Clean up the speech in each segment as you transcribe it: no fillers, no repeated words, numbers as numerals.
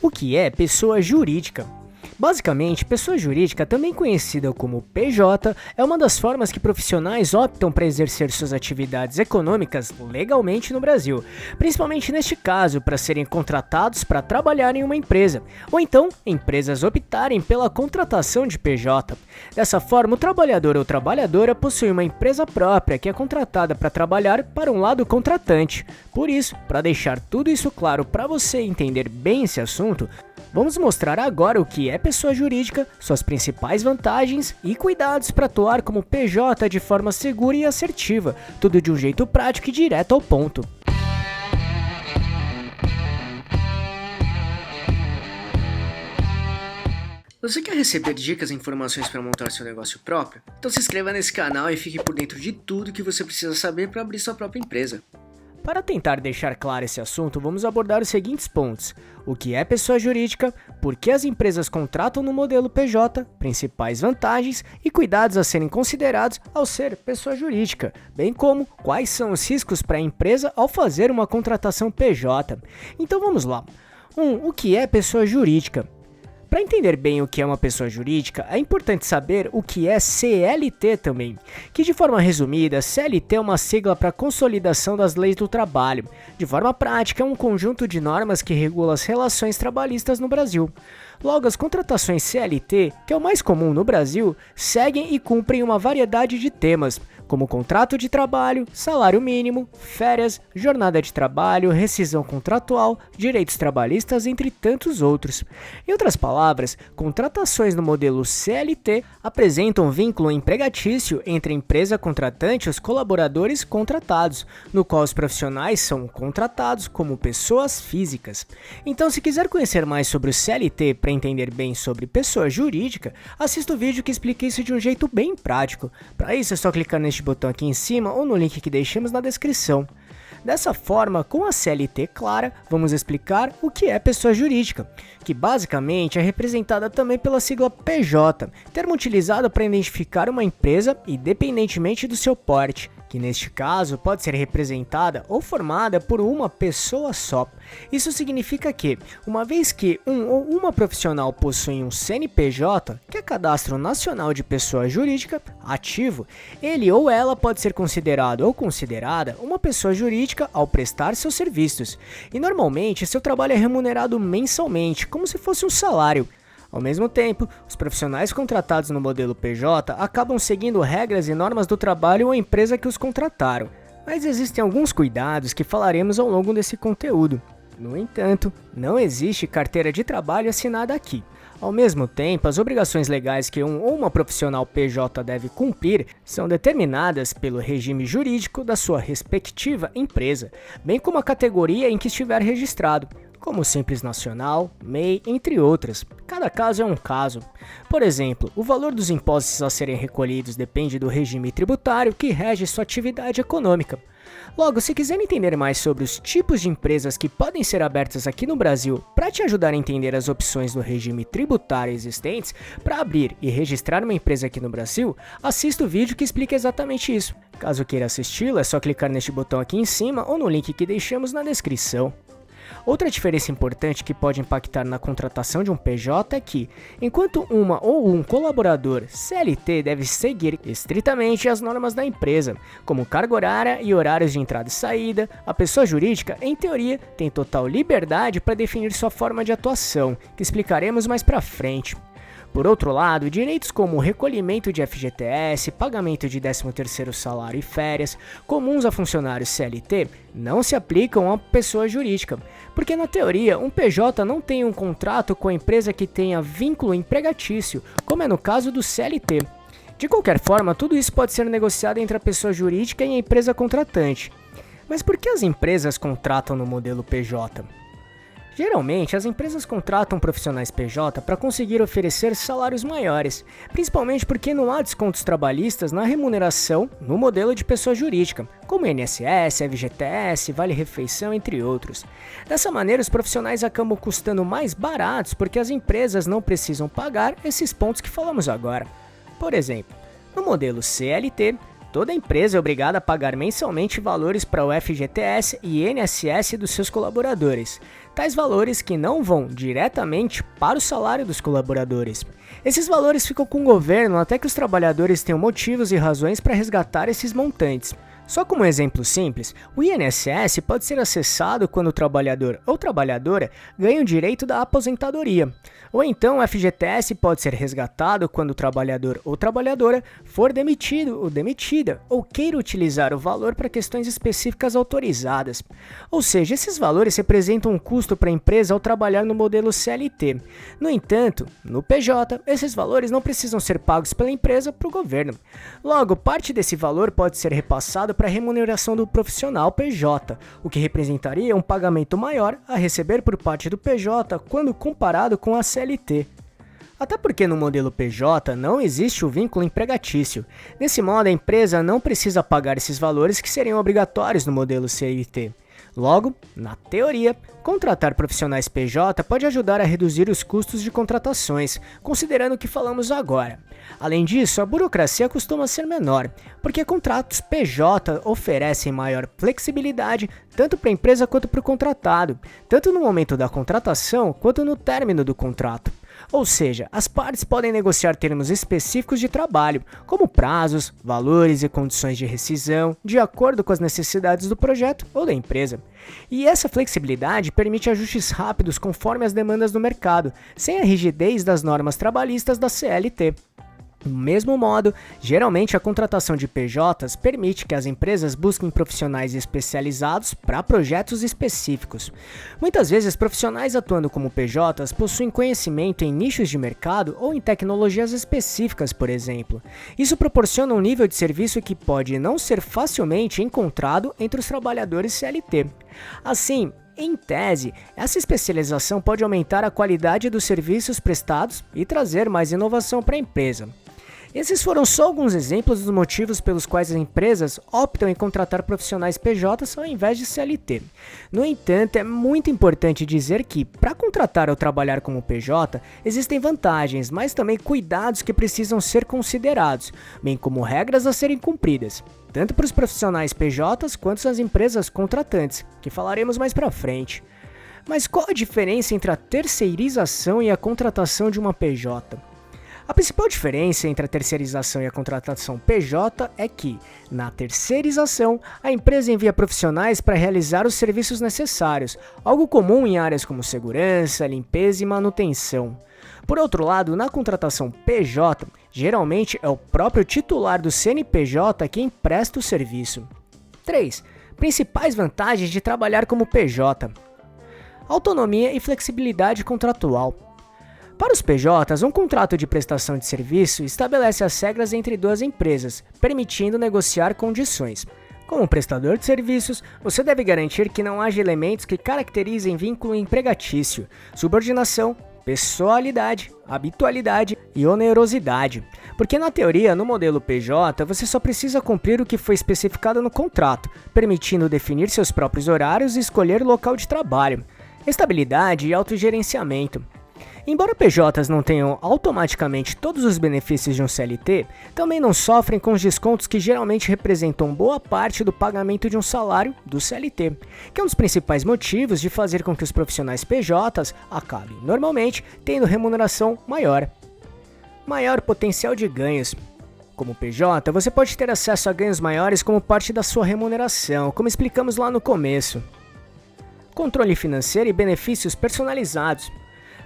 O que é pessoa jurídica? Basicamente, pessoa jurídica, também conhecida como PJ, é uma das formas que profissionais optam para exercer suas atividades econômicas legalmente no Brasil, principalmente neste caso, para serem contratados para trabalhar em uma empresa, ou então empresas optarem pela contratação de PJ. Dessa forma, o trabalhador ou trabalhadora possui uma empresa própria que é contratada para trabalhar para um lado contratante. Por isso, para deixar tudo isso claro para você entender bem esse assunto, vamos mostrar agora o que é pessoa jurídica, suas principais vantagens e cuidados para atuar como PJ de forma segura e assertiva, tudo de um jeito prático e direto ao ponto. Você quer receber dicas e informações para montar seu negócio próprio? Então se inscreva nesse canal e fique por dentro de tudo que você precisa saber para abrir sua própria empresa. Para tentar deixar claro esse assunto, vamos abordar os seguintes pontos: o que é pessoa jurídica, por que as empresas contratam no modelo PJ, principais vantagens e cuidados a serem considerados ao ser pessoa jurídica, bem como quais são os riscos para a empresa ao fazer uma contratação PJ. Então vamos lá. 1. O que é pessoa jurídica? Para entender bem o que é uma pessoa jurídica, é importante saber o que é CLT também, que de forma resumida, CLT é uma sigla para Consolidação das Leis do Trabalho. De forma prática, é um conjunto de normas que regula as relações trabalhistas no Brasil. Logo, as contratações CLT, que é o mais comum no Brasil, seguem e cumprem uma variedade de temas, como contrato de trabalho, salário mínimo, férias, jornada de trabalho, rescisão contratual, direitos trabalhistas, entre tantos outros. Em outras palavras, contratações no modelo CLT apresentam um vínculo empregatício entre a empresa contratante e os colaboradores contratados, no qual os profissionais são contratados como pessoas físicas. Então, se quiser conhecer mais sobre o CLT para entender bem sobre pessoa jurídica, assista o vídeo que explica isso de um jeito bem prático. Para isso, é só clicar neste botão aqui em cima ou no link que deixamos na descrição. Dessa forma, com a CLT clara, vamos explicar o que é pessoa jurídica, que basicamente é representada também pela sigla PJ, termo utilizado para identificar uma empresa independentemente do seu porte, que neste caso pode ser representada ou formada por uma pessoa só. Isso significa que, uma vez que um ou uma profissional possui um CNPJ, que é Cadastro Nacional de Pessoa Jurídica, ativo, ele ou ela pode ser considerado ou considerada uma pessoa jurídica ao prestar seus serviços, e normalmente seu trabalho é remunerado mensalmente, como se fosse um salário. Ao mesmo tempo, os profissionais contratados no modelo PJ acabam seguindo regras e normas do trabalho ou empresa que os contrataram, mas existem alguns cuidados que falaremos ao longo desse conteúdo. No entanto, não existe carteira de trabalho assinada aqui. Ao mesmo tempo, as obrigações legais que um ou uma profissional PJ deve cumprir são determinadas pelo regime jurídico da sua respectiva empresa, bem como a categoria em que estiver registrado, como Simples Nacional, MEI, entre outras. Cada caso é um caso. Por exemplo, o valor dos impostos a serem recolhidos depende do regime tributário que rege sua atividade econômica. Logo, se quiser entender mais sobre os tipos de empresas que podem ser abertas aqui no Brasil para te ajudar a entender as opções do regime tributário existentes para abrir e registrar uma empresa aqui no Brasil, assista o vídeo que explica exatamente isso. Caso queira assisti-lo, é só clicar neste botão aqui em cima ou no link que deixamos na descrição. Outra diferença importante que pode impactar na contratação de um PJ é que, enquanto uma ou um colaborador CLT deve seguir estritamente as normas da empresa, como carga horária e horários de entrada e saída, a pessoa jurídica, em teoria, tem total liberdade para definir sua forma de atuação, que explicaremos mais para frente. Por outro lado, direitos como recolhimento de FGTS, pagamento de 13º salário e férias, comuns a funcionários CLT, não se aplicam à pessoa jurídica, porque na teoria um PJ não tem um contrato com a empresa que tenha vínculo empregatício, como é no caso do CLT. De qualquer forma, tudo isso pode ser negociado entre a pessoa jurídica e a empresa contratante. Mas por que as empresas contratam no modelo PJ? Geralmente, as empresas contratam profissionais PJ para conseguir oferecer salários maiores, principalmente porque não há descontos trabalhistas na remuneração no modelo de pessoa jurídica, como INSS, FGTS, Vale-Refeição, entre outros. Dessa maneira, os profissionais acabam custando mais baratos porque as empresas não precisam pagar esses pontos que falamos agora. Por exemplo, no modelo CLT, toda empresa é obrigada a pagar mensalmente valores para o FGTS e INSS dos seus colaboradores. tais valores que não vão diretamente para o salário dos colaboradores. Esses valores ficam com o governo até que os trabalhadores tenham motivos e razões para resgatar esses montantes. Só como um exemplo simples, o INSS pode ser acessado quando o trabalhador ou trabalhadora ganha o direito da aposentadoria. Ou então o FGTS pode ser resgatado quando o trabalhador ou trabalhadora for demitido ou demitida, ou queira utilizar o valor para questões específicas autorizadas. Ou seja, esses valores representam um custo para a empresa ao trabalhar no modelo CLT. No entanto, no PJ, esses valores não precisam ser pagos pela empresa para o governo. Logo, parte desse valor pode ser repassado para a remuneração do profissional PJ, o que representaria um pagamento maior a receber por parte do PJ quando comparado com a CLT. Até porque no modelo PJ não existe o vínculo empregatício. Desse modo, a empresa não precisa pagar esses valores que seriam obrigatórios no modelo CLT. Logo, na teoria, contratar profissionais PJ pode ajudar a reduzir os custos de contratações, considerando o que falamos agora. Além disso, a burocracia costuma ser menor, porque contratos PJ oferecem maior flexibilidade tanto para a empresa quanto para o contratado, tanto no momento da contratação quanto no término do contrato. Ou seja, as partes podem negociar termos específicos de trabalho, como prazos, valores e condições de rescisão, de acordo com as necessidades do projeto ou da empresa. E essa flexibilidade permite ajustes rápidos conforme as demandas do mercado, sem a rigidez das normas trabalhistas da CLT. Do mesmo modo, geralmente a contratação de PJs permite que as empresas busquem profissionais especializados para projetos específicos. Muitas vezes, profissionais atuando como PJs possuem conhecimento em nichos de mercado ou em tecnologias específicas, por exemplo. Isso proporciona um nível de serviço que pode não ser facilmente encontrado entre os trabalhadores CLT. Assim, em tese, essa especialização pode aumentar a qualidade dos serviços prestados e trazer mais inovação para a empresa. Esses foram só alguns exemplos dos motivos pelos quais as empresas optam em contratar profissionais PJs ao invés de CLT. No entanto, é muito importante dizer que, para contratar ou trabalhar como PJ, existem vantagens, mas também cuidados que precisam ser considerados, bem como regras a serem cumpridas, tanto para os profissionais PJs quanto as empresas contratantes, que falaremos mais para frente. Mas qual a diferença entre a terceirização e a contratação de uma PJ? A principal diferença entre a terceirização e a contratação PJ é que, na terceirização, a empresa envia profissionais para realizar os serviços necessários, algo comum em áreas como segurança, limpeza e manutenção. Por outro lado, na contratação PJ, geralmente é o próprio titular do CNPJ quem presta o serviço. 3. Principais vantagens de trabalhar como PJ: autonomia e flexibilidade contratual. Para os PJs, um contrato de prestação de serviço estabelece as regras entre duas empresas, permitindo negociar condições. Como prestador de serviços, você deve garantir que não haja elementos que caracterizem vínculo empregatício, subordinação, pessoalidade, habitualidade e onerosidade. Porque na teoria, no modelo PJ, você só precisa cumprir o que foi especificado no contrato, permitindo definir seus próprios horários e escolher o local de trabalho. Estabilidade e autogerenciamento. Embora PJs não tenham automaticamente todos os benefícios de um CLT, também não sofrem com os descontos que geralmente representam boa parte do pagamento de um salário do CLT, que é um dos principais motivos de fazer com que os profissionais PJs acabem, normalmente, tendo remuneração maior. Maior potencial de ganhos. Como PJ, você pode ter acesso a ganhos maiores como parte da sua remuneração, como explicamos lá no começo. Controle financeiro e benefícios personalizados.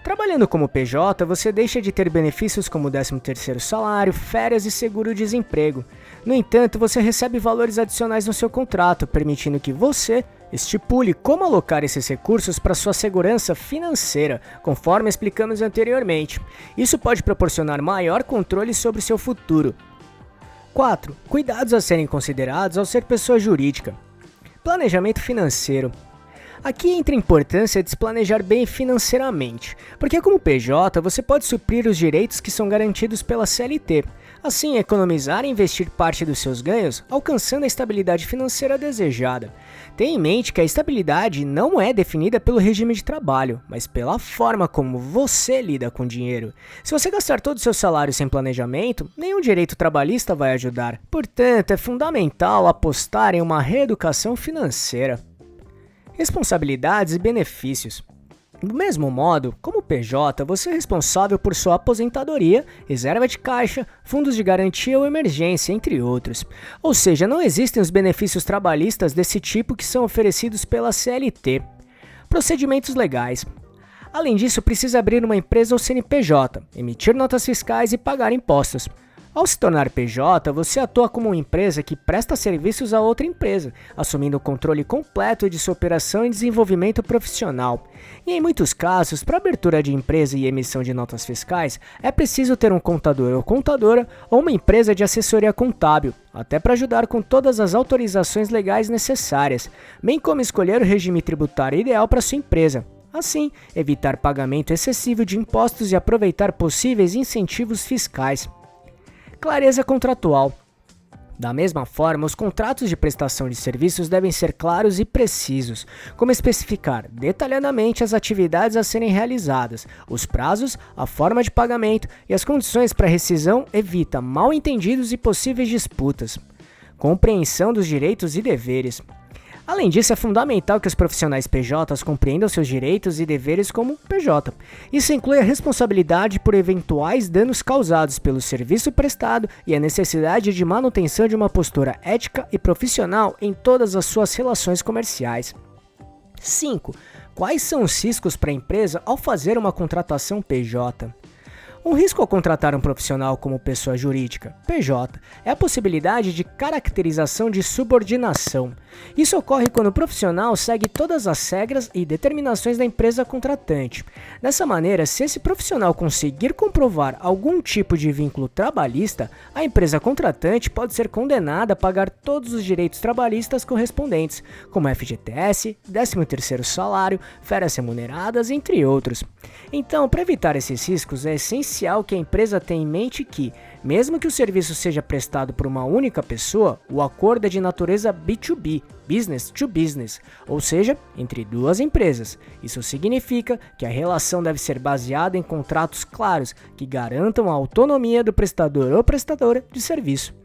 Trabalhando como PJ, você deixa de ter benefícios como o 13º salário, férias e seguro-desemprego. No entanto, você recebe valores adicionais no seu contrato, permitindo que você estipule como alocar esses recursos para sua segurança financeira, conforme explicamos anteriormente. Isso pode proporcionar maior controle sobre seu futuro. 4. Cuidados a serem considerados ao ser pessoa jurídica. Planejamento financeiro. Aqui entra a importância de se planejar bem financeiramente, porque como PJ você pode suprir os direitos que são garantidos pela CLT, assim economizar e investir parte dos seus ganhos, alcançando a estabilidade financeira desejada. Tenha em mente que a estabilidade não é definida pelo regime de trabalho, mas pela forma como você lida com o dinheiro. Se você gastar todo o seu salário sem planejamento, nenhum direito trabalhista vai ajudar. Portanto, é fundamental apostar em uma reeducação financeira. Responsabilidades e benefícios. Do mesmo modo, como PJ, você é responsável por sua aposentadoria, reserva de caixa, fundos de garantia ou emergência, entre outros. Ou seja, não existem os benefícios trabalhistas desse tipo que são oferecidos pela CLT. Procedimentos legais. Além disso, precisa abrir uma empresa ou CNPJ, emitir notas fiscais e pagar impostos. Ao se tornar PJ, você atua como uma empresa que presta serviços a outra empresa, assumindo o controle completo de sua operação e desenvolvimento profissional. E em muitos casos, para abertura de empresa e emissão de notas fiscais, é preciso ter um contador ou contadora ou uma empresa de assessoria contábil, até para ajudar com todas as autorizações legais necessárias, bem como escolher o regime tributário ideal para sua empresa. Assim, evitar pagamento excessivo de impostos e aproveitar possíveis incentivos fiscais. Clareza contratual. Da mesma forma, os contratos de prestação de serviços devem ser claros e precisos, como especificar detalhadamente as atividades a serem realizadas, os prazos, a forma de pagamento e as condições para rescisão evita mal-entendidos e possíveis disputas. Compreensão dos direitos e deveres. Além disso, é fundamental que os profissionais PJs compreendam seus direitos e deveres como PJ. Isso inclui a responsabilidade por eventuais danos causados pelo serviço prestado e a necessidade de manutenção de uma postura ética e profissional em todas as suas relações comerciais. 5. Quais são os riscos para a empresa ao fazer uma contratação PJ? Um risco ao contratar um profissional como pessoa jurídica, PJ, é a possibilidade de caracterização de subordinação. Isso ocorre quando o profissional segue todas as regras e determinações da empresa contratante. Dessa maneira, se esse profissional conseguir comprovar algum tipo de vínculo trabalhista, a empresa contratante pode ser condenada a pagar todos os direitos trabalhistas correspondentes, como FGTS, 13º salário, férias remuneradas, entre outros. Então, para evitar esses riscos, é essencial que a empresa tenha em mente que, mesmo que o serviço seja prestado por uma única pessoa, o acordo é de natureza B2B, business to business, ou seja, entre duas empresas. Isso significa que a relação deve ser baseada em contratos claros que garantam a autonomia do prestador ou prestadora de serviço.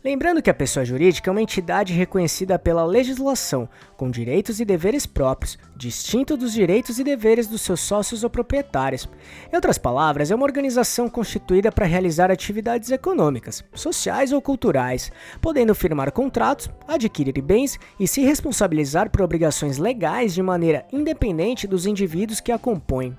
Lembrando que a pessoa jurídica é uma entidade reconhecida pela legislação, com direitos e deveres próprios, distinto dos direitos e deveres dos seus sócios ou proprietários. Em outras palavras, é uma organização constituída para realizar atividades econômicas, sociais ou culturais, podendo firmar contratos, adquirir bens e se responsabilizar por obrigações legais de maneira independente dos indivíduos que a compõem.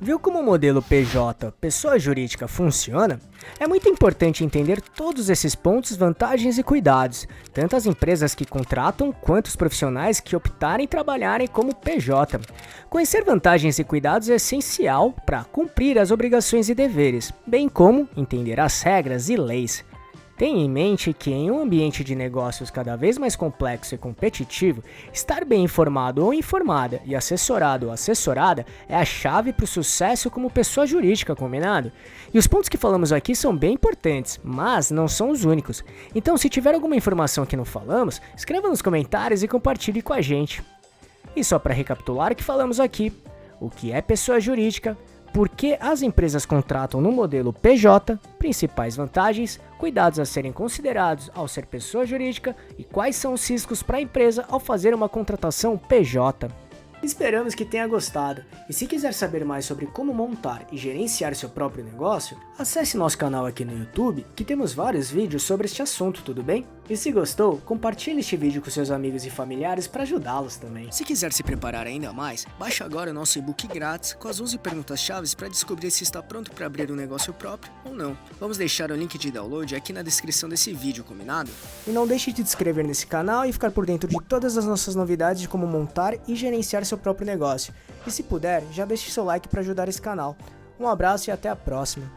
Viu como o modelo PJ, pessoa jurídica, funciona? É muito importante entender todos esses pontos, vantagens e cuidados, tanto as empresas que contratam quanto os profissionais que optarem trabalharem como PJ. Conhecer vantagens e cuidados é essencial para cumprir as obrigações e deveres, bem como entender as regras e leis. Tenha em mente que em um ambiente de negócios cada vez mais complexo e competitivo, estar bem informado ou informada e assessorado ou assessorada é a chave para o sucesso como pessoa jurídica, combinado? E os pontos que falamos aqui são bem importantes, mas não são os únicos. Então, se tiver alguma informação que não falamos, escreva nos comentários e compartilhe com a gente. E só para recapitular o que falamos aqui, o que é pessoa jurídica, por que as empresas contratam no modelo PJ, principais vantagens, cuidados a serem considerados ao ser pessoa jurídica e quais são os riscos para a empresa ao fazer uma contratação PJ. Esperamos que tenha gostado, e se quiser saber mais sobre como montar e gerenciar seu próprio negócio, acesse nosso canal aqui no YouTube, que temos vários vídeos sobre este assunto, tudo bem? E se gostou, compartilhe este vídeo com seus amigos e familiares para ajudá-los também. Se quiser se preparar ainda mais, baixe agora o nosso e-book grátis com as 11 perguntas-chave para descobrir se está pronto para abrir um negócio próprio ou não. Vamos deixar o link de download aqui na descrição desse vídeo, combinado? E não deixe de se inscrever nesse canal e ficar por dentro de todas as nossas novidades de como montar e gerenciar seu próprio negócio. E se puder, já deixe seu like para ajudar esse canal. Um abraço e até a próxima.